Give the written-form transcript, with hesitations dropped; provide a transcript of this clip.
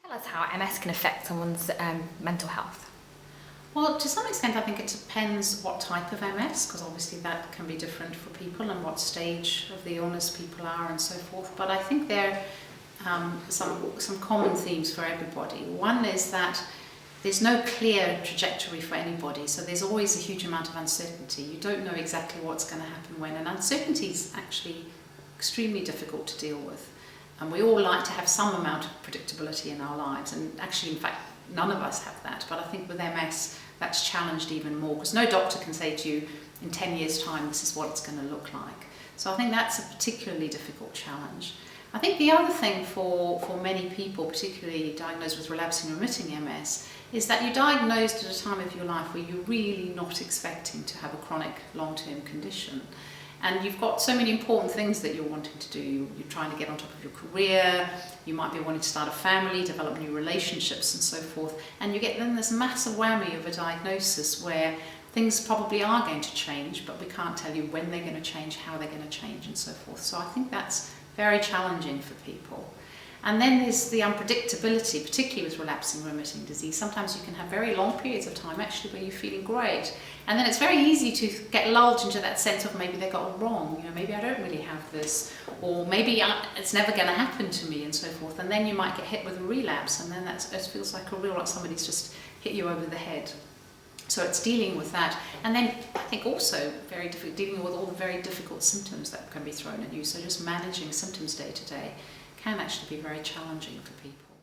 Tell us how MS can affect someone's mental health. Well, to some extent I think it depends what type of MS, because obviously that can be different for people and what stage of the illness people are and so forth. But I think there are some common themes for everybody. One is that there's no clear trajectory for anybody, so there's always a huge amount of uncertainty. You don't know exactly what's going to happen when, and uncertainty is actually extremely difficult to deal with. And we all like to have some amount of predictability in our lives, and actually, in fact, none of us have that. But I think with MS, that's challenged even more, because no doctor can say to you, in 10 years' time, this is what it's going to look like. So I think that's a particularly difficult challenge. I think the other thing for many people, particularly diagnosed with relapsing remitting MS, is that you're diagnosed at a time of your life where you're really not expecting to have a chronic long-term condition. And you've got so many important things that you're wanting to do. You're trying to get on top of your career, you might be wanting to start a family, develop new relationships and so forth. And you get then this massive whammy of a diagnosis where things probably are going to change, but we can't tell you when they're going to change, how they're going to change and so forth. So I think that's very challenging for people. And then there's the unpredictability, particularly with relapsing remitting disease. Sometimes you can have very long periods of time actually where you're feeling great. And then it's very easy to get lulled into that sense of maybe they got it wrong, maybe I don't really have this, or maybe it's never going to happen to me and so forth. And then you might get hit with a relapse, and then it feels like like somebody's just hit you over the head. So it's dealing with that. And then I think also very difficult, dealing with all the very difficult symptoms that can be thrown at you. So just managing symptoms day to day can actually be very challenging for people.